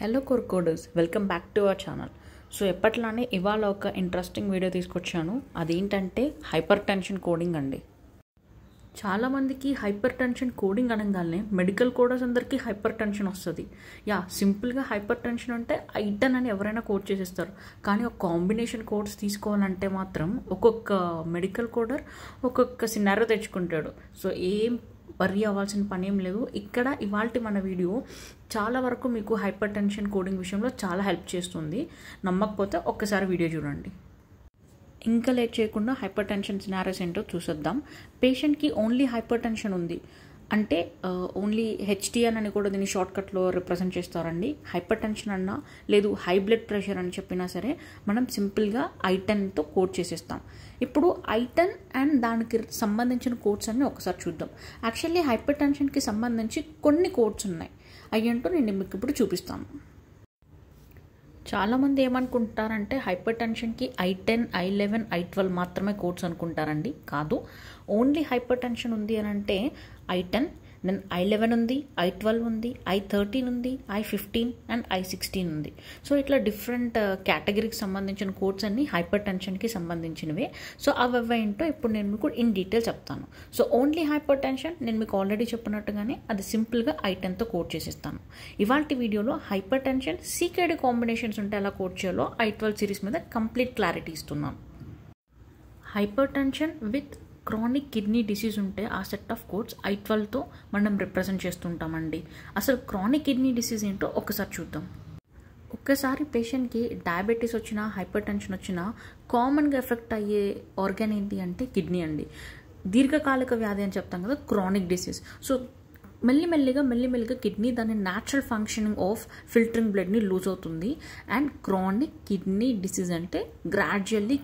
Hello core coders, welcome back to our channel. So ఎప్పట్లానే ఇవాళ ఒక ఇంట్రెస్టింగ్ వీడియో తీసుకొచ్చాను. అదేంటంటే హైపర్ టెన్షన్ కోడింగ్ అండి. చాలామందికి హైపర్ టెన్షన్ కోడింగ్ అనగానే మెడికల్ కోడర్స్ అందరికీ హైపర్ టెన్షన్ వస్తుంది. సింపుల్గా హైపర్ టెన్షన్ అంటే ఐటన్ అని ఎవరైనా కోడ్ చేసేస్తారు. కానీ ఒక కాంబినేషన్ కోడ్స్ తీసుకోవాలంటే మాత్రం ఒక్కొక్క మెడికల్ కోడర్ ఒక్కొక్క సినారో తెచ్చుకుంటాడు. సో ఏం వర్రీ అవ్వాల్సిన పని ఏం లేదు. ఇక్కడ ఇవాల్టి మన వీడియో చాలా వరకు మీకు హైపర్ టెన్షన్ కోడింగ్ విషయంలో చాలా హెల్ప్ చేస్తుంది. నమ్మకపోతే ఒక్కసారి వీడియో చూడండి. ఇంకా లేట్ చేయకుండా హైపర్ టెన్షన్ సినారియోస్ ఏంటో చూసేద్దాం. పేషెంట్కి ఓన్లీ హైపర్ టెన్షన్ ఉంది అంటే ఓన్లీ హెచ్టిఎన్ అని కూడా దీన్ని షార్ట్కట్లో రిప్రజెంట్ చేస్తారండి. హైపర్ టెన్షన్ అన్నా లేదు హై బ్లడ్ ప్రెషర్ అని చెప్పినా సరే మనం సింపుల్గా ఐటన్తో కోడ్ చేసేస్తాం. ఇప్పుడు ఐటన్ అండ్ దానికి సంబంధించిన కోడ్స్ అన్నీ ఒకసారి చూద్దాం. యాక్చువల్లీ హైపర్ టెన్షన్కి సంబంధించి కొన్ని కోడ్స్ ఉన్నాయి. అయ్యంటూ నేను మీకు ఇప్పుడు చూపిస్తాను. చాలామంది ఏమనుకుంటారంటే హైపర్ టెన్షన్కి I10, I11, I12 మాత్రమే కోడ్స్ అనుకుంటారండి. కాదు, ఓన్లీ హైపర్ టెన్షన్ ఉంది అని అంటే I10, దెన్ I11 ఉంది, I12 ఉంది, I13 ఉంది, I15 అండ్ I16 ఉంది. సో ఇట్లా డిఫరెంట్ కేటగిరీకి సంబంధించిన కోడ్స్ అన్ని హైపర్ టెన్షన్కి సంబంధించినవే. సో అవి ఏంటో ఇప్పుడు నేను మీకు ఇన్ డీటెయిల్ చెప్తాను. సో ఓన్లీ హైపర్ టెన్షన్ నేను మీకు ఆల్రెడీ చెప్పినట్టుగానే అది సింపుల్గా I10తో కోడ్ చేసేస్తాను. ఇవాళ వీడియోలో హైపర్ టెన్షన్ CKD కాంబినేషన్స్ ఉంటే ఎలా కోడ్ చేయాలో I12 సిరీస్ మీద కంప్లీట్ క్లారిటీ ఇస్తున్నాను. Hyper tension with chronic kidney disease ఉంటే ఆ సెట్ ఆఫ్ కోడ్స్ I12తో మనం రిప్రజెంట్ చేస్తుంటామండి. అసలు క్రానిక్ కిడ్నీ డిసీజ్ ఏంటో ఒకసారి చూద్దాం. ఒక్కసారి పేషెంట్కి డయాబెటీస్ వచ్చినా హైపర్ టెన్షన్ వచ్చినా కామన్గా ఎఫెక్ట్ అయ్యే ఆర్గాన్ ఏంటి అంటే కిడ్నీ అండి. దీర్ఘకాలిక వ్యాధి అని చెప్తాం కదా, క్రానిక్ డిసీజ్. సో మెల్లిమెల్లిగా కిడ్నీ దాని న్యాచురల్ ఫంక్షనింగ్ ఆఫ్ ఫిల్టరింగ్ బ్లడ్ని లూజ్ అవుతుంది. అండ్ క్రానిక్ కిడ్నీ డిసీజ్ అంటే గ్రాడ్యువల్లీ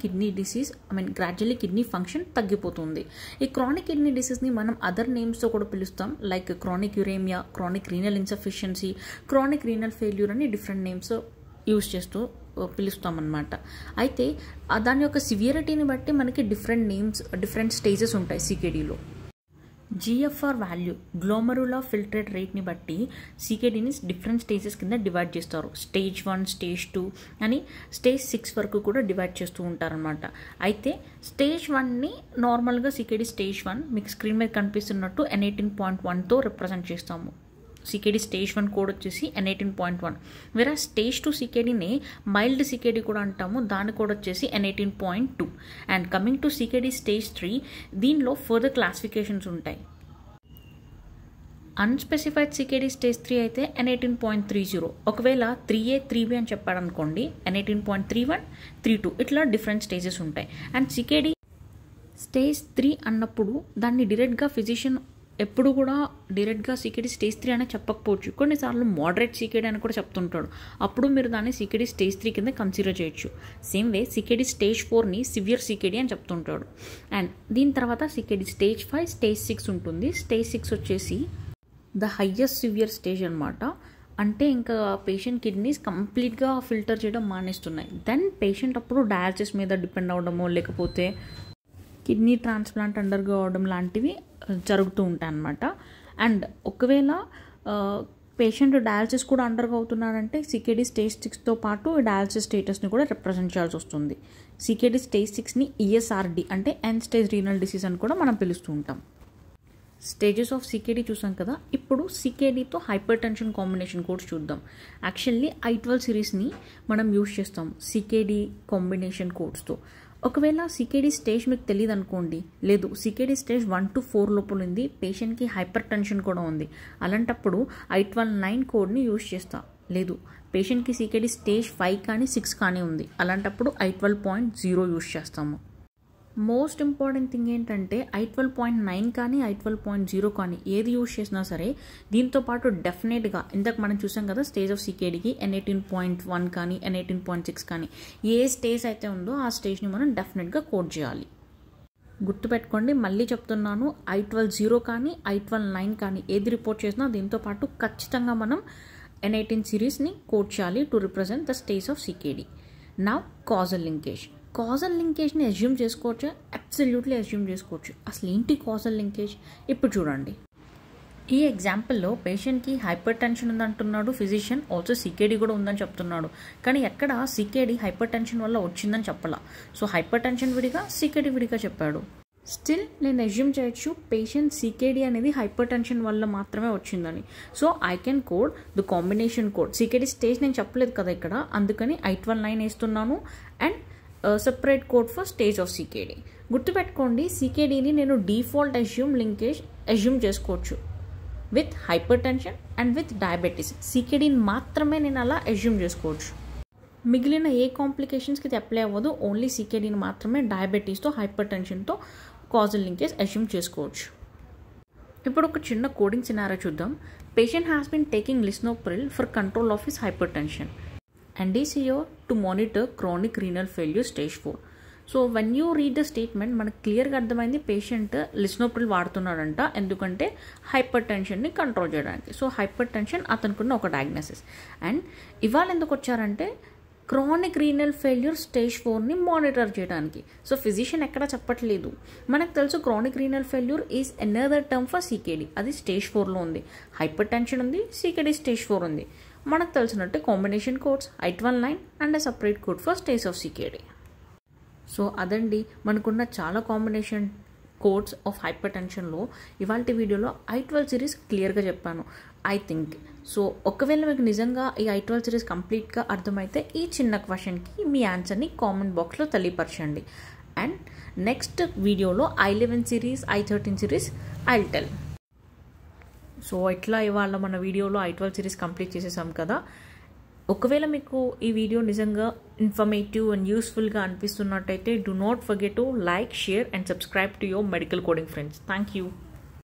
కిడ్నీ ఫంక్షన్ తగ్గిపోతుంది. ఈ క్రానిక్ కిడ్నీ డిసీజ్ని మనం అదర్ నేమ్స్తో కూడా పిలుస్తాం. Like chronic uraemia, chronic renal insufficiency, chronic renal failure అని డిఫరెంట్ నేమ్స్ యూజ్ చేస్తూ పిలుస్తామన్నమాట. అయితే దాని యొక్క సివియరిటీని బట్టి మనకి డిఫరెంట్ స్టేజెస్ ఉంటాయి CKDలో. GFR వాల్యూ, గ్లోమరులా ఫిల్ట్రేట్ రేట్ని బట్టి CKDని డిఫరెంట్ స్టేజెస్ కింద డివైడ్ చేస్తారు. స్టేజ్ 1, స్టేజ్ 2 అని స్టేజ్ 6 వరకు కూడా డివైడ్ చేస్తూ ఉంటారనమాట. అయితే స్టేజ్ 1ని నార్మల్గా CKD స్టేజ్ 1 మీకు స్క్రీన్ మీద కనిపిస్తున్నట్టు N18.1తో రిప్రజెంట్ చేస్తాము. CKD స్టేజ్ 1 కోడ్ వచ్చేసి N18.1. వేరే స్టేజ్ 2 CKDని మైల్డ్ CKD కూడా అంటాము, దాని కోడ్ వచ్చేసి N18.2. And coming to CKD stage 3, దీనిలో ఫర్దర్ క్లాసిఫికేషన్స్ ఉంటాయి. అన్స్పెసిఫైడ్ CKD స్టేజ్ 3 అయితే N18.30. ఒకవేళ 3A 3B అని చెప్పాడు అనుకోండి N18.31, 32 ఇట్లా డిఫరెంట్ స్టేజెస్ ఉంటాయి. అండ్ CKD స్టేజ్ 3 అన్నప్పుడు దాన్ని డైరెక్ట్గా ఫిజిషియన్ ఎప్పుడు కూడా డైరెక్ట్గా CKD స్టేజ్ 3 అనే చెప్పకపోవచ్చు. కొన్నిసార్లు మోడరేట్ CKD అని కూడా చెప్తుంటాడు. అప్పుడు మీరు దాన్ని CKD స్టేజ్ 3 కింద కన్సిడర్ చేయొచ్చు. సేమ్ వే CKD స్టేజ్ 4ని సివియర్ CKD అని చెప్తుంటాడు. అండ్ దీని తర్వాత CKD స్టేజ్ 5, స్టేజ్ 6 ఉంటుంది. స్టేజ్ 6 వచ్చేసి ద హయ్యెస్ట్ సివియర్ స్టేజ్ అనమాట. అంటే ఇంకా పేషెంట్ కిడ్నీస్ కంప్లీట్గా ఫిల్టర్ చేయడం మానేస్తున్నాయి. దెన్ పేషెంట్ అప్పుడు డయాలసిస్ మీద డిపెండ్ అవ్వడమో లేకపోతే కిడ్నీ ట్రాన్స్ప్లాంట్ అండర్గో అవడం లాంటివి జరుగుతూ ఉంటాయి అన్నమాట. అండ్ ఒకవేళ పేషెంట్ డయాలసిస్ కూడా అండర్గో అవుతున్నారంటే CKD స్టేజ్ 6తో పాటు డయాలసిస్ స్టేటస్ని కూడా రిప్రజెంట్ చేయాల్సి వస్తుంది. CKD స్టేజ్ 6ని ESRD అంటే ఎండ్ స్టేజ్ రీనల్ డిసీజ్ అని కూడా మనం పిలుస్తూ ఉంటాం. స్టేజెస్ ఆఫ్ CKD చూసాం కదా. ఇప్పుడు CKDతో హైపర్ టెన్షన్ కాంబినేషన్ కోడ్స్ చూద్దాం. యాక్చువల్లీ I12 సిరీస్ని మనం యూజ్ చేస్తాం CKD కాంబినేషన్ కోడ్స్తో. ఒకవేళ CKD స్టేజ్ మీకు తెలియదు అనుకోండి, లేదు CKD స్టేజ్ 1 to 4 లోపల ఉంది, పేషెంట్కి హైపర్ టెన్షన్ కూడా ఉంది, అలాంటప్పుడు I12-9 కోడ్ని యూజ్ చేస్తా. లేదు పేషెంట్కి CKD స్టేజ్ 5 కానీ 6 కానీ ఉంది, అలాంటప్పుడు I12.0 యూజ్ చేస్తాము. మోస్ట్ ఇంపార్టెంట్ థింగ్ ఏంటంటే I12.9 కానీ I12.0 కానీ ఏది యూజ్ చేసినా సరే దీంతో పాటు డెఫినెట్గా ఇందాక మనం చూసాం కదా స్టేజ్ ఆఫ్ CKDకి N18.1 కానీ N18.6 కానీ ఏ స్టేజ్ అయితే ఉందో ఆ స్టేజ్ని మనం డెఫినెట్గా కోడ్ చేయాలి. గుర్తుపెట్టుకోండి, మళ్ళీ చెప్తున్నాను, I12.0 కానీ I12.9 కానీ ఏది రిపోర్ట్ చేసినా దీంతో పాటు ఖచ్చితంగా మనం N18 సిరీస్ని కోడ్ చేయాలి to represent the stage of CKD. Now causal లింకేజ్ని అజ్యూమ్ చేసుకోవచ్చా? అబ్సల్యూట్లీ అజ్యూమ్ చేసుకోవచ్చు. అసలు ఏంటి కాజల్ లింకేజ్ ఇప్పుడు చూడండి. ఈ ఎగ్జాంపుల్లో పేషెంట్కి హైపర్ టెన్షన్ ఉందంటున్నాడు ఫిజిషియన్, ఆల్సో సీకేడీ కూడా ఉందని చెప్తున్నాడు. కానీ ఎక్కడ సీకేడీ హైపర్ టెన్షన్ వల్ల వచ్చిందని చెప్పాల. సో హైపర్ టెన్షన్ విడిగా, సీకేడీ విడిగా చెప్పాడు. స్టిల్ నేను అజ్యూమ్ చేయొచ్చు పేషెంట్ సీకేడీ అనేది హైపర్ టెన్షన్ వల్ల మాత్రమే వచ్చిందని. So I can code the combination code. CKD stage నేను చెప్పలేదు కదా ఇక్కడ, అందుకని I-12-9 వేస్తున్నాను and separate code for stage of CKD. గుర్తుపెట్టుకోండి, సీకేడీని నేను డిఫాల్ట్ లింకేజ్ అజ్యూమ్ చేసుకోవచ్చు with hypertension and with diabetes. సీకేడీని మాత్రమే నేను అలా అజ్యూమ్ చేసుకోవచ్చు. మిగిలిన ఏ కాంప్లికేషన్స్కి ఇది అప్లై అవ్వదు. ఓన్లీ సీకేడీని మాత్రమే డయాబెటీస్తో హైపర్ టెన్షన్తో కాజల్ లింకేజ్ అజ్యూమ్ చేసుకోవచ్చు. ఇప్పుడు ఒక చిన్న కోడింగ్ సినారియో చూద్దాం. Patient has been taking lisinopril for control of his hypertension and is here to monitor chronic renal failure stage 4. So when you read the statement మనకు క్లియర్గా అర్థమైంది patient lisinopril వాడుతున్నాడంట, ఎందుకంటే హైపర్ టెన్షన్ని కంట్రోల్ చేయడానికి. So hypertension అతనుకున్న ఒక డయాగ్నోసిస్. అండ్ ఇవాళ ఎందుకు వచ్చారంటే క్రానిక్ రీనల్ ఫెయిల్యూర్ స్టేజ్ 4ని మానిటర్ చేయడానికి. సో ఫిజిషియన్ ఎక్కడ చెప్పట్లేదు. మనకు తెలుసు chronic renal failure is another term for CKD. అది స్టేజ్ 4లో ఉంది. హైపర్ టెన్షన్ ఉంది, సీకేడీ స్టేజ్ 4 ఉంది. మనకు తెలిసినట్టు combination codes I-12-9 and separate code for stage of CKD. So అదండి మనకున్న చాలా కాంబినేషన్ కోడ్స్ ఆఫ్ హైపర్ టెన్షన్లో ఇవాళ వీడియోలో I-12 సిరీస్ క్లియర్గా చెప్పాను ఐ థింక్. సో ఒకవేళ మీకు నిజంగా ఈ I-12 సిరీస్ కంప్లీట్గా అర్థమైతే ఈ చిన్న క్వశ్చన్కి మీ ఆన్సర్ని కామెంట్ బాక్స్లో తెలియపరచండి. అండ్ నెక్స్ట్ వీడియోలో I-11 series, I-13 series I will tell. So ఇట్లా ఇవాళ మన వీడియోలో I-12 సిరీస్ కంప్లీట్ చేసేసాం కదా. ఒకవేళ మీకు ఈ వీడియో నిజంగా ఇన్ఫర్మేటివ్ అండ్ యూస్ఫుల్గా అనిపిస్తున్నట్టయితే do not forget to like, share and subscribe to your medical coding friends. Thank you.